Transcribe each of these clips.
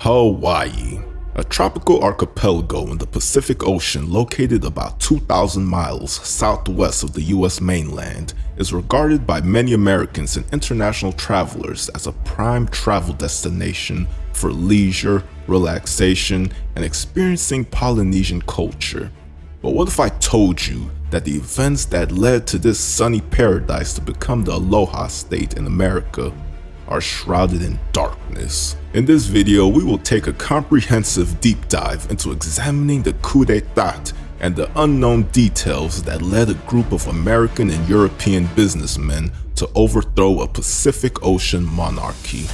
Hawaii, a tropical archipelago in the Pacific Ocean located about 2,000 miles southwest of the U.S. mainland, is regarded by many Americans and international travelers as a prime travel destination for leisure, relaxation, and experiencing Polynesian culture. But what if I told you that the events that led to this sunny paradise to become the Aloha state in America are shrouded in darkness? In this video, we will take a comprehensive deep dive into examining the coup d'etat and the unknown details that led a group of American and European businessmen to overthrow a Pacific Ocean monarchy.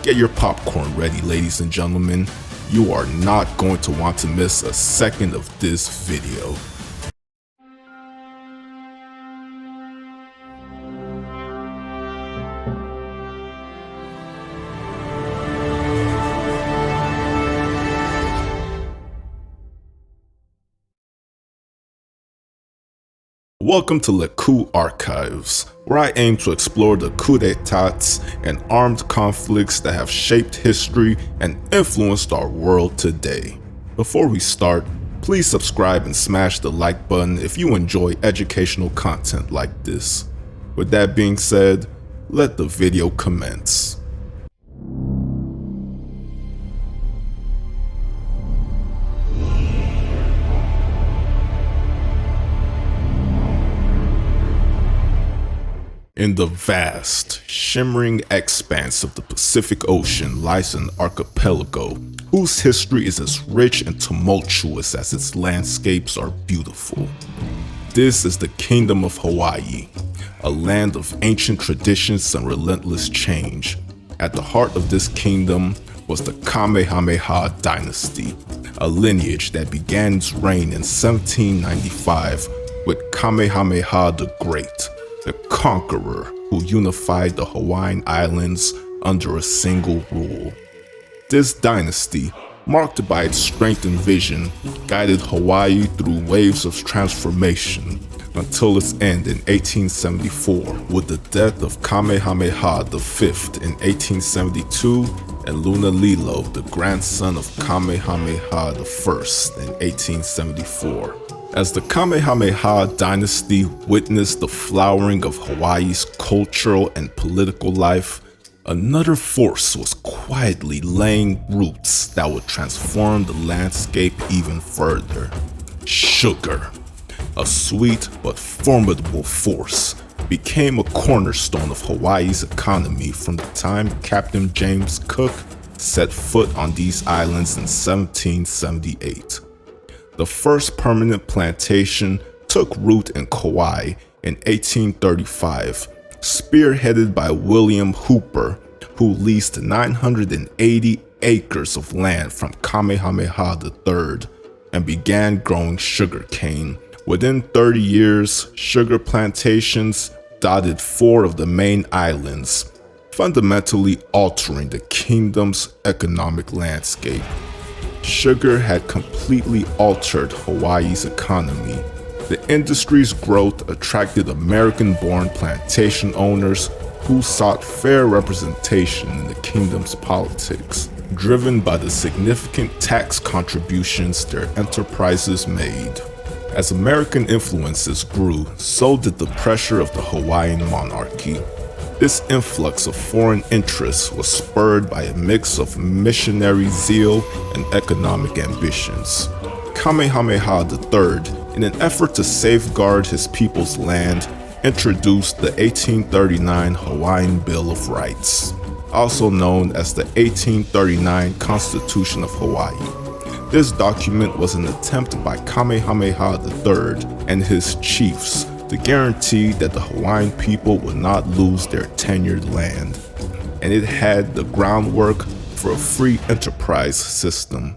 Get your popcorn ready, ladies and gentlemen. You are not going to want to miss a second of this video. Welcome to the Coup Archives, where I aim to explore the coup d'etats and armed conflicts that have shaped history and influenced our world today. Before we start, please subscribe and smash the like button if you enjoy educational content like this. With that being said, let the video commence. In the vast, shimmering expanse of the Pacific Ocean lies an archipelago whose history is as rich and tumultuous as its landscapes are beautiful. This is the Kingdom of Hawaii, a land of ancient traditions and relentless change. At the heart of this kingdom was the Kamehameha dynasty, a lineage that began its reign in 1795 with Kamehameha the Great, the conqueror who unified the Hawaiian Islands under a single rule. This dynasty, marked by its strength and vision, guided Hawaii through waves of transformation until its end in 1874 with the death of Kamehameha V in 1872 and Liliʻuokalani, the grandson of Kamehameha I in 1874. As the Kamehameha dynasty witnessed the flowering of Hawaii's cultural and political life, another force was quietly laying roots that would transform the landscape even further. Sugar, a sweet but formidable force, became a cornerstone of Hawaii's economy from the time Captain James Cook set foot on these islands in 1778. The first permanent plantation took root in Kauai in 1835, spearheaded by William Hooper, who leased 980 acres of land from Kamehameha III and began growing sugarcane. Within 30 years, sugar plantations dotted 4 of the main islands, fundamentally altering the kingdom's economic landscape. Sugar had completely altered Hawaii's economy. The industry's growth attracted American-born plantation owners who sought fair representation in the kingdom's politics, driven by the significant tax contributions their enterprises made. As American influences grew, so did the pressure of the Hawaiian monarchy. This influx of foreign interests was spurred by a mix of missionary zeal and economic ambitions. Kamehameha III, in an effort to safeguard his people's land, introduced the 1839 Hawaiian Bill of Rights, also known as the 1839 Constitution of Hawaii. This document was an attempt by Kamehameha III and his chiefs to guarantee that the Hawaiian people would not lose their tenured land, and it had the groundwork for a free enterprise system.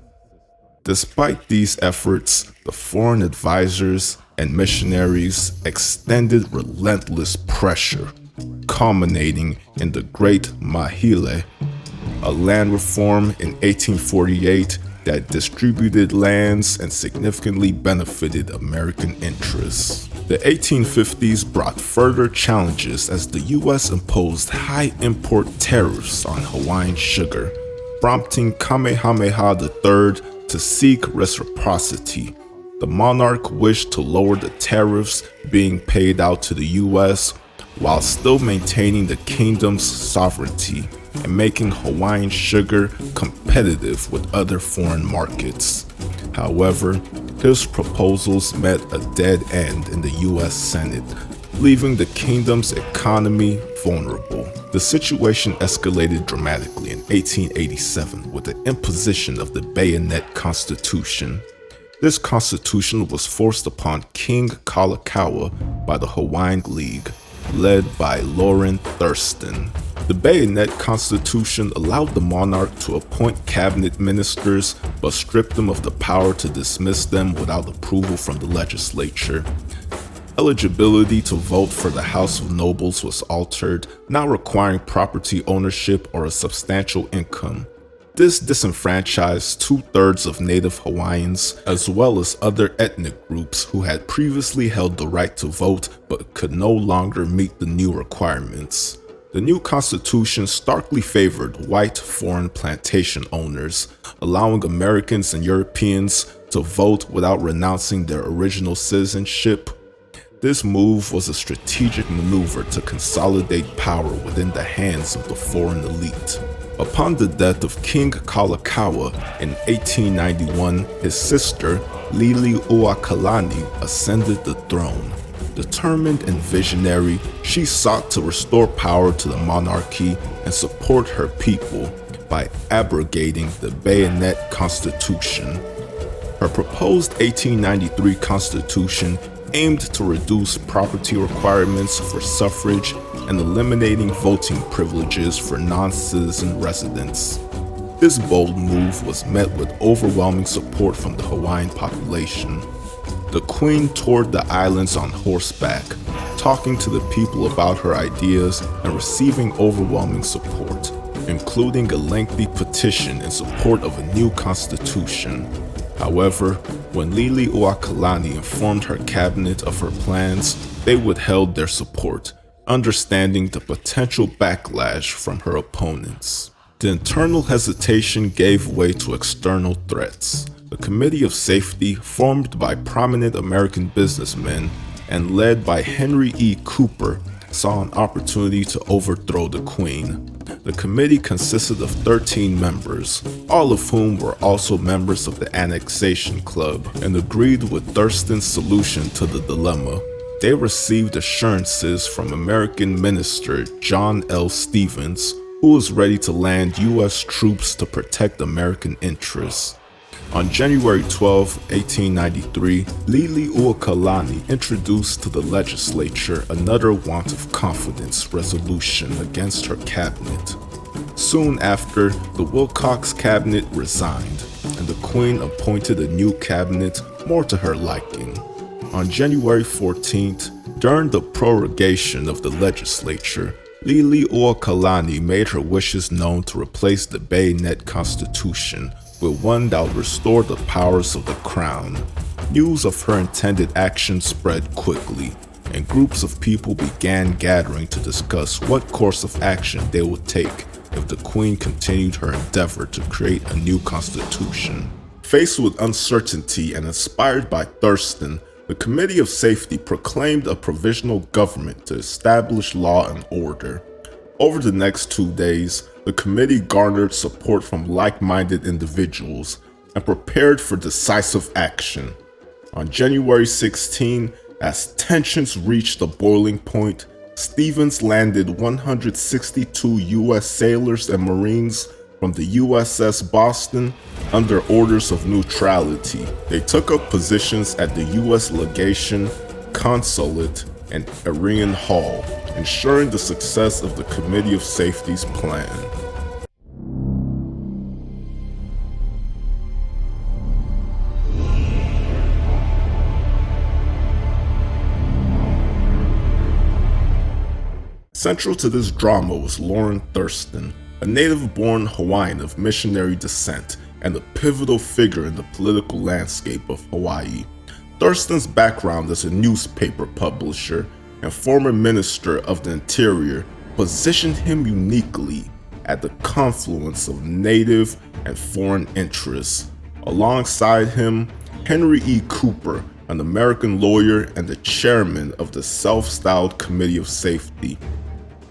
Despite these efforts, the foreign advisors and missionaries extended relentless pressure, culminating in the Great Mahile, a land reform in 1848 that distributed lands and significantly benefited American interests. The 1850s brought further challenges as the U.S. imposed high import tariffs on Hawaiian sugar, prompting Kamehameha III to seek reciprocity. The monarch wished to lower the tariffs being paid out to the US while still maintaining the kingdom's sovereignty and making Hawaiian sugar competitive with other foreign markets. However, his proposals met a dead end in the US Senate, leaving the kingdom's economy vulnerable. The situation escalated dramatically in 1887 with the imposition of the Bayonet Constitution. This constitution was forced upon King Kalākaua by the Hawaiian League, led by Lauren Thurston. The Bayonet Constitution allowed the monarch to appoint cabinet ministers, but stripped them of the power to dismiss them without approval from the legislature. Eligibility to vote for the House of Nobles was altered, now requiring property ownership or a substantial income. This disenfranchised 2/3 of native Hawaiians, as well as other ethnic groups who had previously held the right to vote but could no longer meet the new requirements. The new constitution starkly favored white foreign plantation owners, allowing Americans and Europeans to vote without renouncing their original citizenship. This move was a strategic maneuver to consolidate power within the hands of the foreign elite. Upon the death of King Kalākaua in 1891, his sister Liliʻuokalani ascended the throne. Determined and visionary, she sought to restore power to the monarchy and support her people by abrogating the Bayonet Constitution. Her proposed 1893 constitution aimed to reduce property requirements for suffrage and eliminating voting privileges for non-citizen residents. This bold move was met with overwhelming support from the Hawaiian population. The Queen toured the islands on horseback, talking to the people about her ideas and receiving overwhelming support, including a lengthy petition in support of a new constitution. However, when Liliʻuokalani informed her cabinet of her plans, they withheld their support, understanding the potential backlash from her opponents. The internal hesitation gave way to external threats. The Committee of Safety, formed by prominent American businessmen and led by Henry E. Cooper, saw an opportunity to overthrow the Queen. The committee consisted of 13 members, all of whom were also members of the Annexation Club, and agreed with Thurston's solution to the dilemma. They received assurances from American Minister John L. Stevens, who was ready to land U.S. troops to protect American interests. On January 12, 1893, Liliʻuokalani introduced to the legislature another want of confidence resolution against her cabinet. Soon after, the Wilcox cabinet resigned, and the Queen appointed a new cabinet more to her liking. On January 14th, during the prorogation of the legislature, Liliʻuokalani made her wishes known to replace the Bayonet Constitution with one that would restore the powers of the crown. News of her intended action spread quickly, and groups of people began gathering to discuss what course of action they would take if the Queen continued her endeavor to create a new constitution. Faced with uncertainty and inspired by Thurston, the Committee of Safety proclaimed a provisional government to establish law and order. Over the next 2 days, the committee garnered support from like-minded individuals and prepared for decisive action. On January 16, as tensions reached a boiling point, Stevens landed 162 U.S. sailors and Marines from the USS Boston under orders of neutrality. They took up positions at the U.S. Legation, Consulate, and Arian Hall, ensuring the success of the Committee of Safety's plan. Central to this drama was Lauren Thurston, a native-born Hawaiian of missionary descent and a pivotal figure in the political landscape of Hawaii. Thurston's background as a newspaper publisher and former Minister of the Interior positioned him uniquely at the confluence of native and foreign interests. Alongside him, Henry E. Cooper, an American lawyer and the chairman of the self-styled Committee of Safety,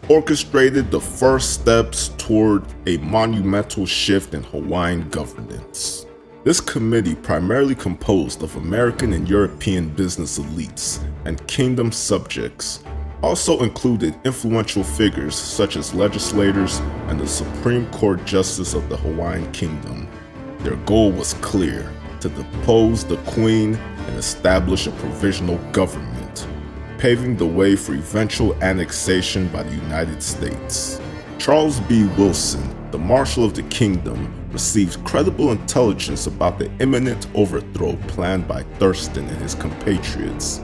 orchestrated the first steps toward a monumental shift in Hawaiian governance. This committee, primarily composed of American and European business elites and kingdom subjects, also included influential figures such as legislators and the Supreme Court Justice of the Hawaiian Kingdom. Their goal was clear: to depose the Queen and establish a provisional government, paving the way for eventual annexation by the United States. Charles B. Wilson, the Marshal of the Kingdom, received credible intelligence about the imminent overthrow planned by Thurston and his compatriots.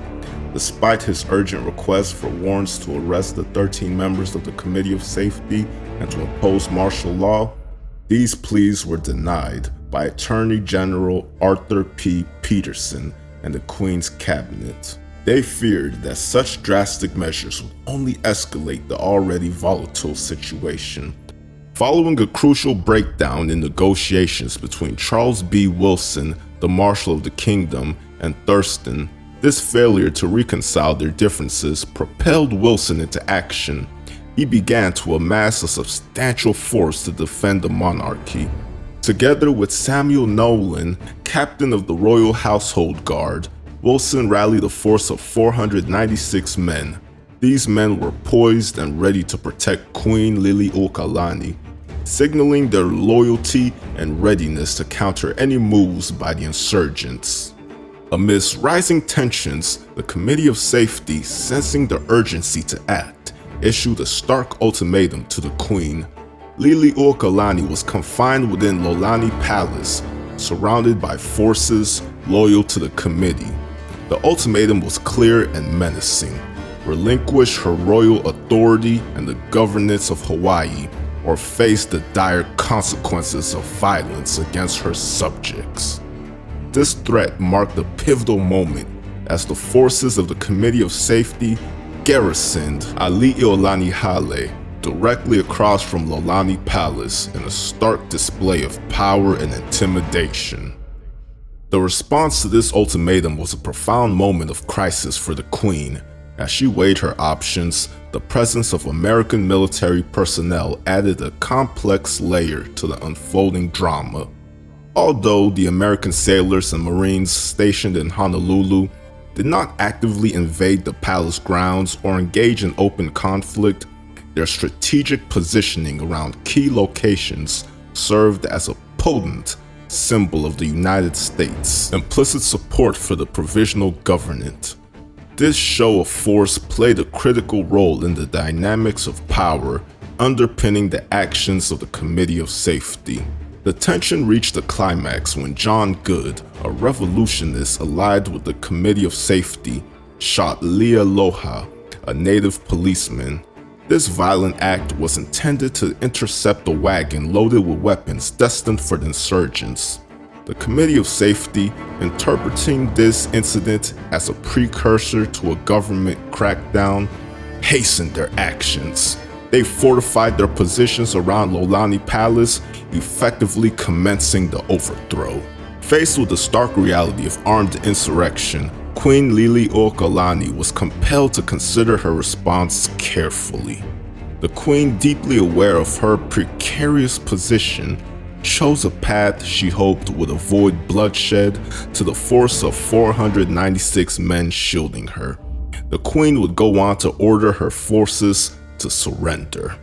Despite his urgent request for warrants to arrest the 13 members of the Committee of Safety and to impose martial law, these pleas were denied by Attorney General Arthur P. Peterson and the Queen's cabinet. They feared that such drastic measures would only escalate the already volatile situation. Following a crucial breakdown in negotiations between Charles B. Wilson, the Marshal of the Kingdom, and Thurston, this failure to reconcile their differences propelled Wilson into action. He began to amass a substantial force to defend the monarchy. Together with Samuel Nolan, captain of the Royal Household Guard, Wilson rallied a force of 496 men. These men were poised and ready to protect Queen Liliʻuokalani, signaling their loyalty and readiness to counter any moves by the insurgents. Amidst rising tensions, the Committee of Safety, sensing the urgency to act, issued a stark ultimatum to the Queen. Liliʻuokalani was confined within Lolani Palace, surrounded by forces loyal to the committee. The ultimatum was clear and menacing: relinquish her royal authority and the governance of Hawaii, or face the dire consequences of violence against her subjects. This threat marked a pivotal moment as the forces of the Committee of Safety garrisoned Aliʻiolani Hale directly across from Lolani Palace in a stark display of power and intimidation. The response to this ultimatum was a profound moment of crisis for the Queen. As she weighed her options, the presence of American military personnel added a complex layer to the unfolding drama. Although the American sailors and Marines stationed in Honolulu did not actively invade the palace grounds or engage in open conflict, their strategic positioning around key locations served as a potent symbol of the United States' implicit support for the provisional government. This show of force played a critical role in the dynamics of power underpinning the actions of the Committee of Safety. The tension reached a climax when John Good, a revolutionist allied with the Committee of Safety, shot Liliʻuokalani, a native policeman. This violent act was intended to intercept a wagon loaded with weapons destined for the insurgents. The Committee of Safety, interpreting this incident as a precursor to a government crackdown, hastened their actions. They fortified their positions around Lolani Palace, effectively commencing the overthrow. Faced with the stark reality of armed insurrection, Queen Liliʻuokalani was compelled to consider her response carefully. The Queen, deeply aware of her precarious position, chose a path she hoped would avoid bloodshed to the force of 496 men shielding her. The Queen would go on to order her forces to surrender.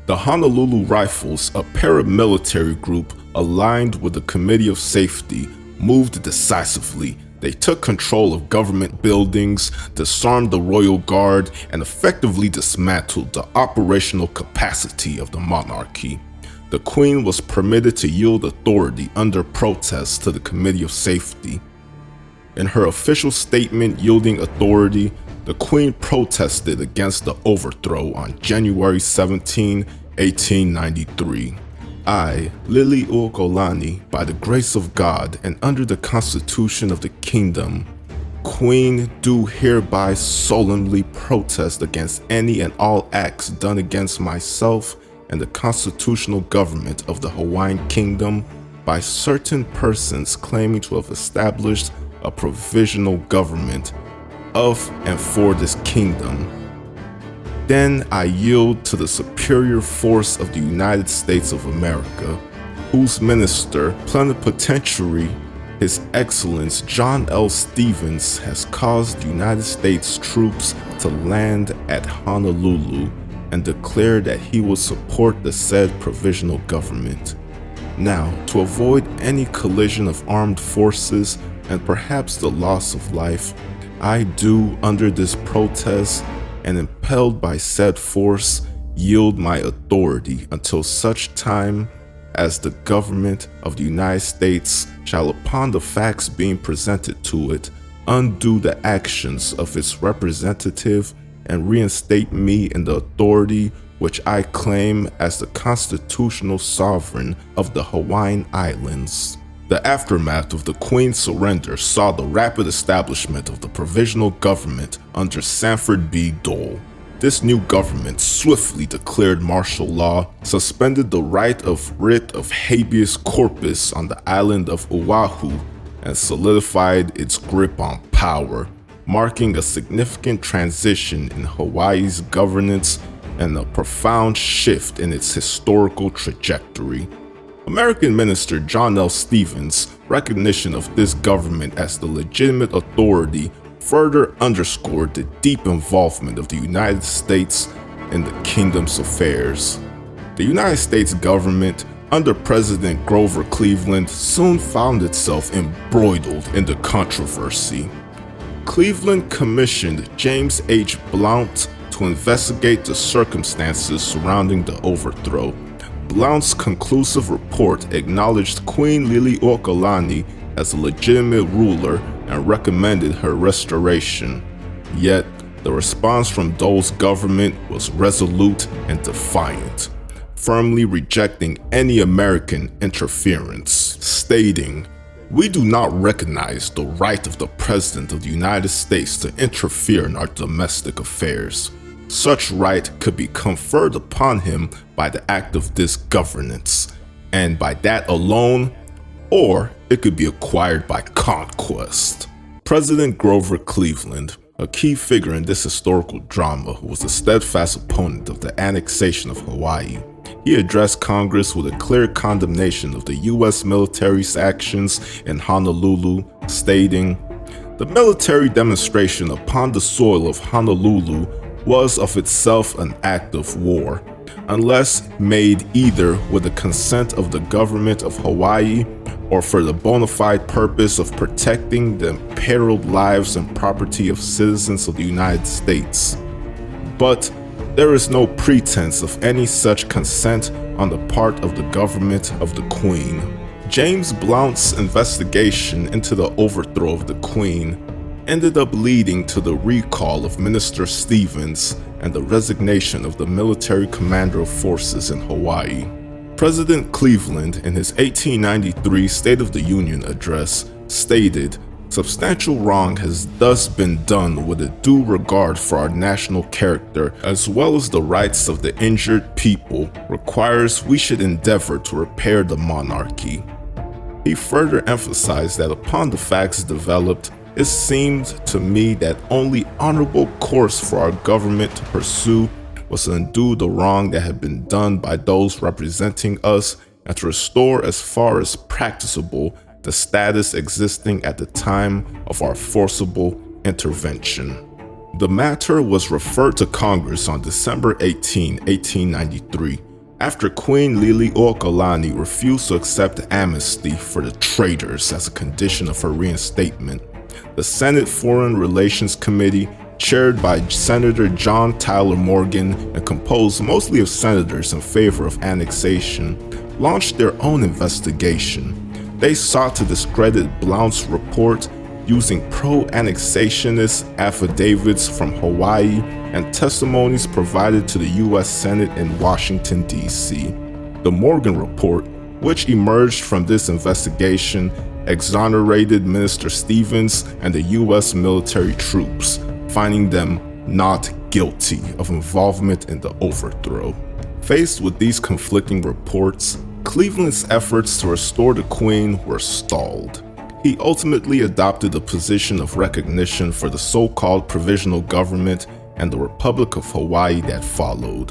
The Honolulu Rifles, a paramilitary group aligned with the Committee of Safety, moved decisively. They took control of government buildings, disarmed the Royal Guard, and effectively dismantled the operational capacity of the monarchy. The Queen was permitted to yield authority under protest to the Committee of Safety. In her official statement yielding authority, the Queen protested against the overthrow on January 17, 1893. I, Liliʻuokalani, by the grace of God and under the Constitution of the Kingdom, Queen, do hereby solemnly protest against any and all acts done against myself and the constitutional government of the Hawaiian Kingdom by certain persons claiming to have established a provisional government of and for this kingdom. Then I yield to the superior force of the United States of America, whose minister plenipotentiary, His Excellence John L. Stevens, has caused the United States troops to land at Honolulu and declare that he will support the said provisional government. Now, to avoid any collision of armed forces and perhaps the loss of life, I do, under this protest and impelled by said force, yield my authority until such time as the government of the United States shall, upon the facts being presented to it, undo the actions of its representative and reinstate me in the authority which I claim as the constitutional sovereign of the Hawaiian Islands. The aftermath of the Queen's surrender saw the rapid establishment of the provisional government under Sanford B. Dole. This new government swiftly declared martial law, suspended the right of writ of habeas corpus on the island of Oahu, and solidified its grip on power, marking a significant transition in Hawaii's governance and a profound shift in its historical trajectory. American Minister John L. Stevens' recognition of this government as the legitimate authority further underscored the deep involvement of the United States in the kingdom's affairs. The United States government, under President Grover Cleveland, soon found itself embroiled in the controversy. Cleveland commissioned James H. Blount to investigate the circumstances surrounding the overthrow. Blount's conclusive report acknowledged Queen Liliʻuokalani as a legitimate ruler and recommended her restoration. Yet, the response from Dole's government was resolute and defiant, firmly rejecting any American interference, stating, "We do not recognize the right of the President of the United States to interfere in our domestic affairs. Such right could be conferred upon him by the act of this governance, and by that alone, or it could be acquired by conquest." President Grover Cleveland, a key figure in this historical drama, was a steadfast opponent of the annexation of Hawaii. He addressed Congress with a clear condemnation of the U.S. military's actions in Honolulu, stating, "The military demonstration upon the soil of Honolulu was of itself an act of war, unless made either with the consent of the government of Hawaii or for the bona fide purpose of protecting the imperiled lives and property of citizens of the United States. But there is no pretense of any such consent on the part of the government of the Queen." James Blount's investigation into the overthrow of the Queen ended up leading to the recall of Minister Stevens and the resignation of the military commander of forces in Hawaii. President Cleveland, in his 1893 State of the Union address, stated, "Substantial wrong has thus been done with a due regard for our national character, as well as the rights of the injured people, requires we should endeavor to repair the monarchy." He further emphasized that upon the facts developed, it seemed to me that only honorable course for our government to pursue was to undo the wrong that had been done by those representing us and to restore as far as practicable the status existing at the time of our forcible intervention. The matter was referred to Congress on December 18, 1893, after Queen Liliʻuokalani refused to accept amnesty for the traitors as a condition of her reinstatement. The Senate Foreign Relations Committee, chaired by Senator John Tyler Morgan and composed mostly of senators in favor of annexation, launched their own investigation. They sought to discredit Blount's report using pro-annexationist affidavits from Hawaii and testimonies provided to the U.S. Senate in Washington, D.C. The Morgan report, which emerged from this investigation, exonerated Minister Stevens and the U.S. military troops, finding them not guilty of involvement in the overthrow. Faced with these conflicting reports, Cleveland's efforts to restore the Queen were stalled. He ultimately adopted a position of recognition for the so-called Provisional Government and the Republic of Hawaii that followed.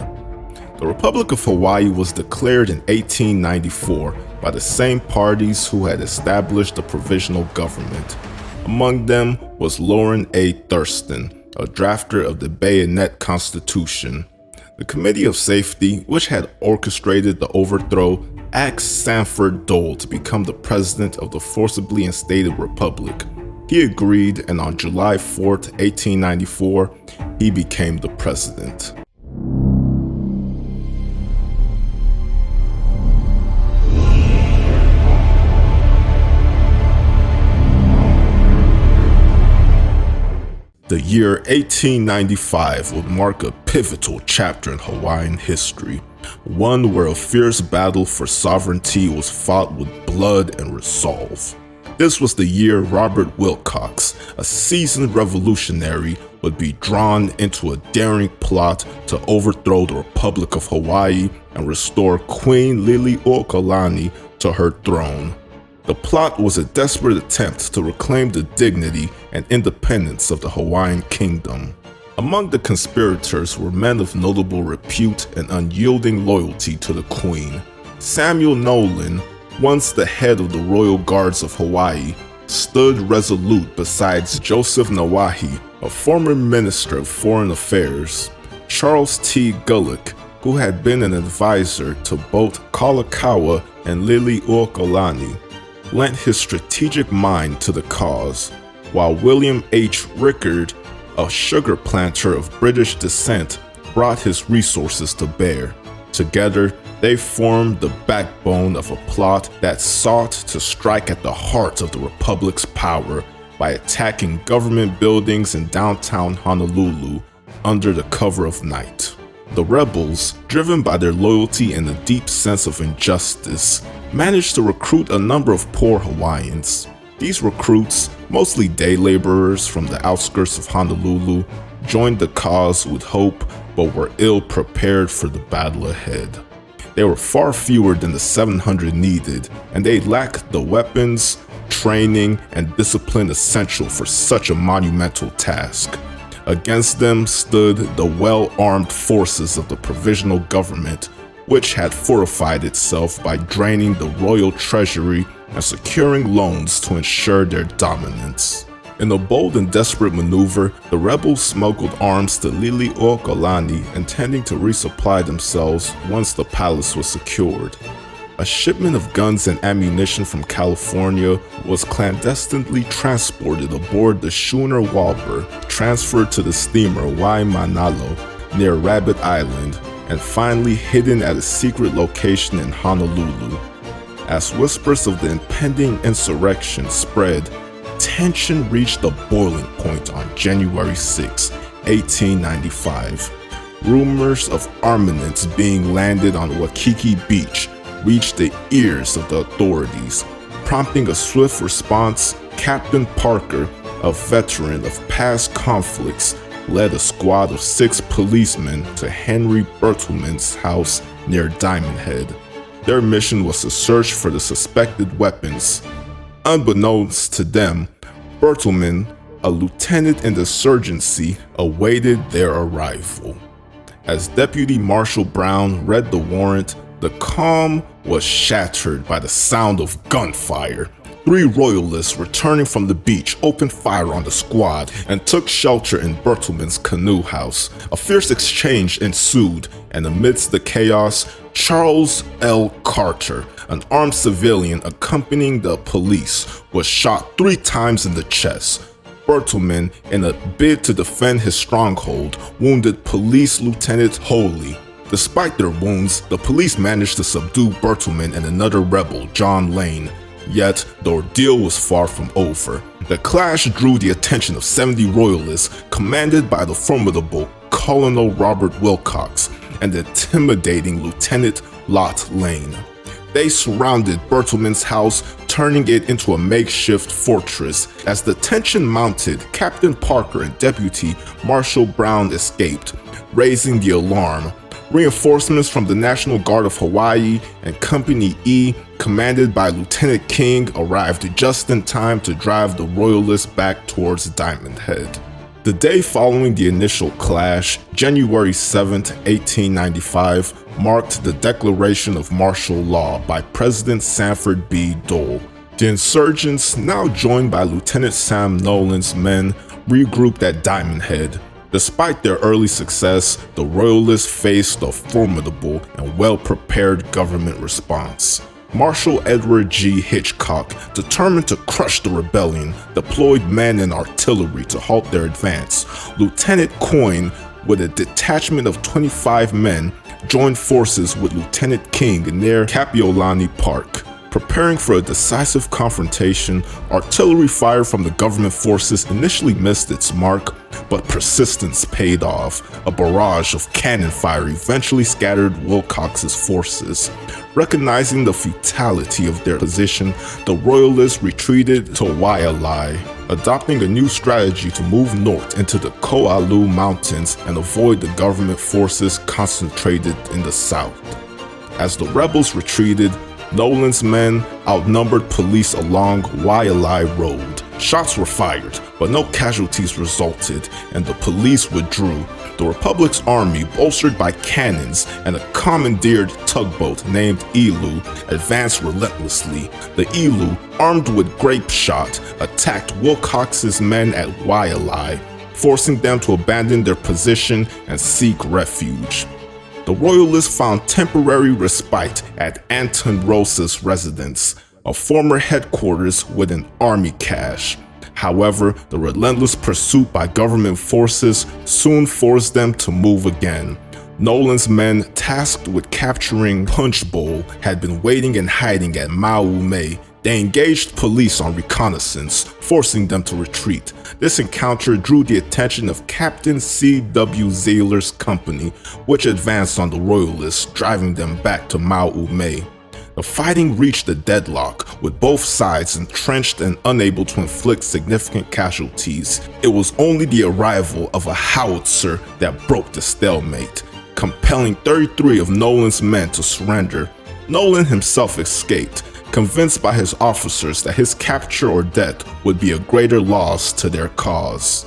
The Republic of Hawaii was declared in 1894 by the same parties who had established the Provisional Government. Among them was Loren A. Thurston, a drafter of the Bayonet Constitution. The Committee of Safety, which had orchestrated the overthrow, asked Sanford Dole to become the president of the forcibly instated republic. He agreed, and on July 4, 1894, he became the president. The year 1895 would mark a pivotal chapter in Hawaiian history, one where a fierce battle for sovereignty was fought with blood and resolve. This was the year Robert Wilcox, a seasoned revolutionary, would be drawn into a daring plot to overthrow the Republic of Hawaii and restore Queen Liliʻuokalani to her throne. The plot was a desperate attempt to reclaim the dignity and independence of the Hawaiian Kingdom. Among the conspirators were men of notable repute and unyielding loyalty to the Queen. Samuel Nolan, once the head of the Royal Guards of Hawaii, stood resolute beside Joseph Nawahi, a former Minister of Foreign Affairs. Charles T. Gulick, who had been an advisor to both Kalākaua and Liliʻuokalani, lent his strategic mind to the cause, while William H. Rickard, a sugar planter of British descent, brought his resources to bear. Together, they formed the backbone of a plot that sought to strike at the heart of the Republic's power by attacking government buildings in downtown Honolulu under the cover of night. The rebels, driven by their loyalty and a deep sense of injustice, managed to recruit a number of poor Hawaiians. These recruits, mostly day laborers from the outskirts of Honolulu, joined the cause with hope but were ill prepared for the battle ahead. They were far fewer than the 700 needed, and they lacked the weapons, training, and discipline essential for such a monumental task. Against them stood the well-armed forces of the Provisional Government, which had fortified itself by draining the royal treasury and securing loans to ensure their dominance. In a bold and desperate maneuver, the rebels smuggled arms to Liliʻuokalani, intending to resupply themselves once the palace was secured. A shipment of guns and ammunition from California was clandestinely transported aboard the schooner Walber, transferred to the steamer Waimanalo near Rabbit Island, and finally hidden at a secret location in Honolulu. As whispers of the impending insurrection spread, tension reached a boiling point on January 6, 1895. Rumors of armaments being landed on Waikiki Beach reached the ears of the authorities. Prompting a swift response, Captain Parker, a veteran of past conflicts, led a squad of 6 policemen to Henry Bertelsmann's house near Diamond Head. Their mission was to search for the suspected weapons. Unbeknownst to them, Bertelsmann, a lieutenant in the insurgency, awaited their arrival. As Deputy Marshal Brown read the warrant, the calm was shattered by the sound of gunfire. 3 royalists returning from the beach opened fire on the squad and took shelter in Bertelsmann's canoe house. A fierce exchange ensued, and amidst the chaos, Charles L. Carter, an armed civilian accompanying the police, was shot 3 times in the chest. Bertelsmann, in a bid to defend his stronghold, wounded Police Lieutenant Holy. Despite their wounds, the police managed to subdue Bertelsmann and another rebel, John Lane. Yet, the ordeal was far from over. The clash drew the attention of 70 royalists, commanded by the formidable Colonel Robert Wilcox and the intimidating Lieutenant Lot Lane. They surrounded Bertelsmann's house, turning it into a makeshift fortress. As the tension mounted, Captain Parker and Deputy Marshal Brown escaped, raising the alarm. Reinforcements from the National Guard of Hawaii and Company E, commanded by Lieutenant King, arrived just in time to drive the Royalists back towards Diamond Head. The day following the initial clash, January 7, 1895, marked the declaration of martial law by President Sanford B. Dole. The insurgents, now joined by Lieutenant Sam Nolan's men, regrouped at Diamond Head. Despite their early success, the Royalists faced a formidable and well-prepared government response. Marshal Edward G. Hitchcock, determined to crush the rebellion, deployed men and artillery to halt their advance. Lieutenant Coyne, with a detachment of 25 men, joined forces with Lieutenant King near Kapiolani Park. Preparing for a decisive confrontation, artillery fire from the government forces initially missed its mark, but persistence paid off. A barrage of cannon fire eventually scattered Wilcox's forces. Recognizing the futility of their position, the Royalists retreated to Waialae, adopting a new strategy to move north into the Ko'alu Mountains and avoid the government forces concentrated in the south. As the rebels retreated, Nolan's men outnumbered police along Waialae Road. Shots were fired, but no casualties resulted, and the police withdrew. The Republic's army, bolstered by cannons and a commandeered tugboat named Ilu, advanced relentlessly. The Ilu, armed with grape shot, attacked Wilcox's men at Waialae, forcing them to abandon their position and seek refuge. The Royalists found temporary respite at Anton Rosa's residence, a former headquarters with an army cache. However, the relentless pursuit by government forces soon forced them to move again. Nolan's men, tasked with capturing Punch Bowl, had been waiting and hiding at Mauumei. They engaged police on reconnaissance, forcing them to retreat. This encounter drew the attention of Captain C.W. Zayler's company, which advanced on the Royalists, driving them back to Mauumei. The fighting reached a deadlock, with both sides entrenched and unable to inflict significant casualties. It was only the arrival of a howitzer that broke the stalemate, compelling 33 of Nolan's men to surrender. Nolan himself escaped, convinced by his officers that his capture or death would be a greater loss to their cause.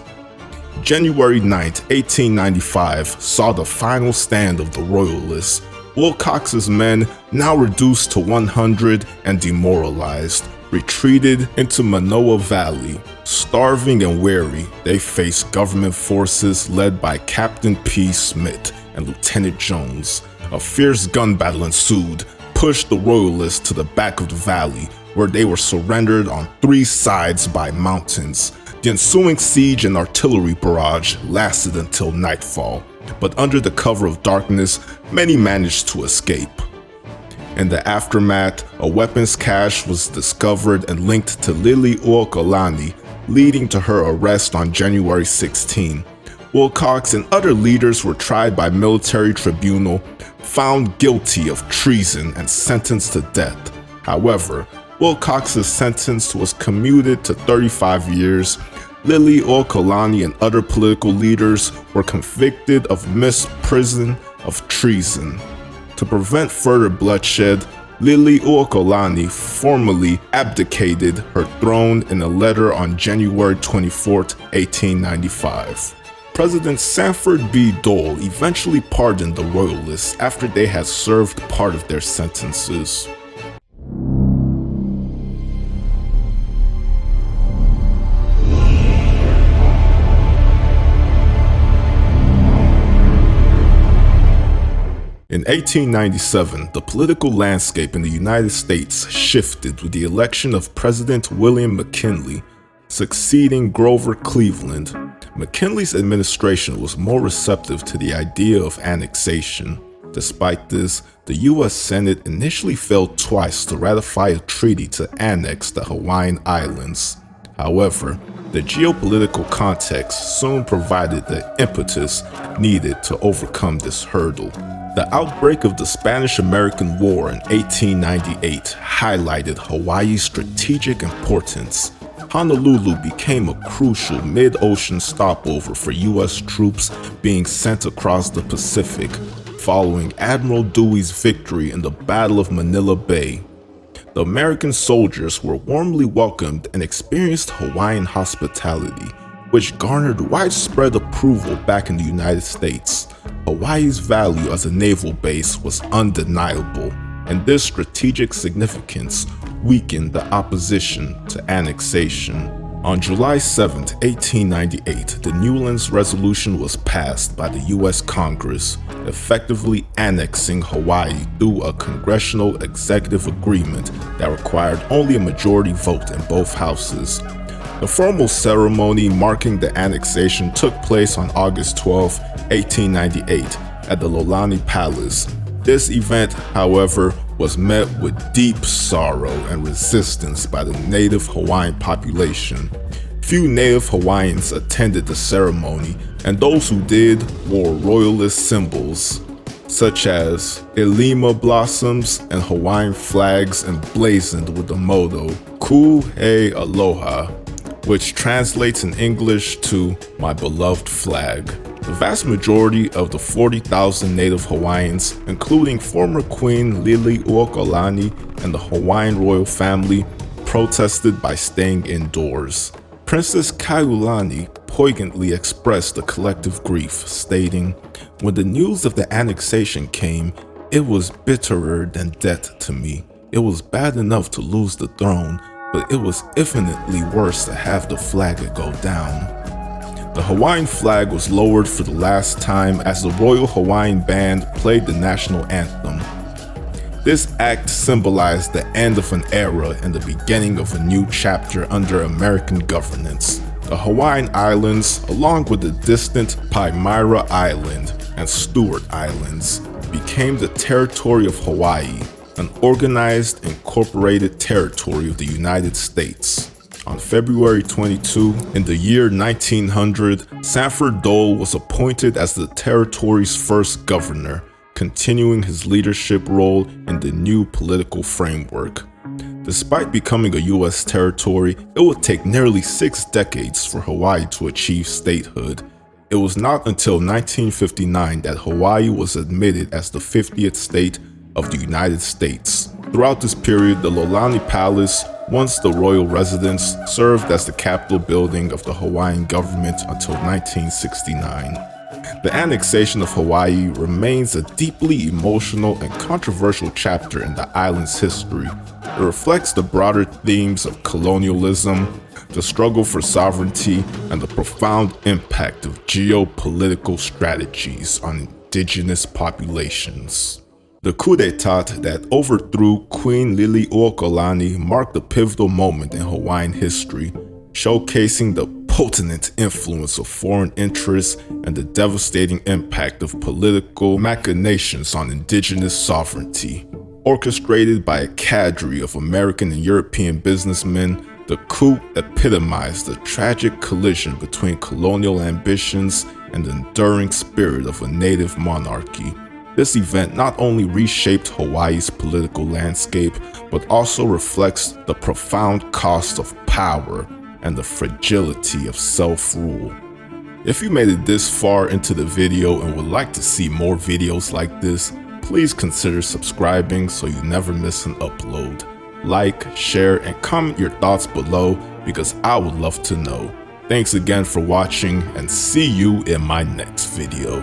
January 9, 1895 saw the final stand of the Royalists. Wilcox's men, now reduced to 100 and demoralized, retreated into Manoa Valley. Starving and weary, they faced government forces led by Captain P. Smith and Lieutenant Jones. A fierce gun battle ensued, pushed the Royalists to the back of the valley, where they were surrendered on 3 sides by mountains. The ensuing siege and artillery barrage lasted until nightfall, but under the cover of darkness, many managed to escape. In the aftermath, a weapons cache was discovered and linked to Liliʻuokalani, leading to her arrest on January 16. Wilcox and other leaders were tried by military tribunal, found guilty of treason and sentenced to death. However, Wilcox's sentence was commuted to 35 years. Liliʻuokalani and other political leaders were convicted of misprision of treason. To prevent further bloodshed, Liliʻuokalani formally abdicated her throne in a letter on January 24, 1895. President Sanford B. Dole eventually pardoned the Royalists after they had served part of their sentences. In 1897, the political landscape in the United States shifted with the election of President William McKinley, succeeding Grover Cleveland. McKinley's administration was more receptive to the idea of annexation. Despite this, the U.S. Senate initially failed twice to ratify a treaty to annex the Hawaiian Islands. However, the geopolitical context soon provided the impetus needed to overcome this hurdle. The outbreak of the Spanish-American War in 1898 highlighted Hawaii's strategic importance. Honolulu became a crucial mid-ocean stopover for U.S. troops being sent across the Pacific. following Admiral Dewey's victory in the Battle of Manila Bay. The American soldiers were warmly welcomed and experienced Hawaiian hospitality, which garnered widespread approval back in the United States. Hawaii's value as a naval base was undeniable, and this strategic significance weakened the opposition to annexation. On July 7, 1898, the Newlands Resolution was passed by the U.S. Congress, effectively annexing Hawaii through a congressional executive agreement that required only a majority vote in both houses. The formal ceremony marking the annexation took place on August 12, 1898, at the Liliʻuokalani Palace. This event, however, was met with deep sorrow and resistance by the native Hawaiian population. Few native Hawaiians attended the ceremony, and those who did wore royalist symbols, such as Elima blossoms and Hawaiian flags emblazoned with the motto, Coup Aloha, which translates in English to "My beloved flag." The vast majority of the 40,000 native Hawaiians, including former Queen Liliʻuokalani and the Hawaiian royal family, protested by staying indoors. Princess Kaulani poignantly expressed the collective grief, stating, "When the news of the annexation came, it was bitterer than death to me. It was bad enough to lose the throne, but it was infinitely worse to have the flag go down." The Hawaiian flag was lowered for the last time as the Royal Hawaiian Band played the national anthem. This act symbolized the end of an era and the beginning of a new chapter under American governance. The Hawaiian Islands, along with the distant Palmyra Island and Stewart Islands, became the territory of Hawaii, an organized, incorporated territory of the United States. On February 22, in the year 1900, Sanford Dole was appointed as the territory's first governor, continuing his leadership role in the new political framework. Despite becoming a U.S. territory, it would take nearly 6 decades for Hawaii to achieve statehood. It was not until 1959 that Hawaii was admitted as the 50th state of the United States. Throughout this period, the Liliʻuokalani Palace, once the royal residence, served as the capital building of the Hawaiian government until 1969. The annexation of Hawaii remains a deeply emotional and controversial chapter in the island's history. It reflects the broader themes of colonialism, the struggle for sovereignty, and the profound impact of geopolitical strategies on indigenous populations. The coup d'etat that overthrew Queen Liliʻuokalani marked a pivotal moment in Hawaiian history, showcasing the potent influence of foreign interests and the devastating impact of political machinations on indigenous sovereignty. Orchestrated by a cadre of American and European businessmen, the coup epitomized the tragic collision between colonial ambitions and the enduring spirit of a native monarchy. This event not only reshaped Hawaii's political landscape, but also reflects the profound cost of power and the fragility of self-rule. If you made it this far into the video and would like to see more videos like this, please consider subscribing so you never miss an upload. Like, share, and comment your thoughts below because I would love to know. Thanks again for watching and see you in my next video.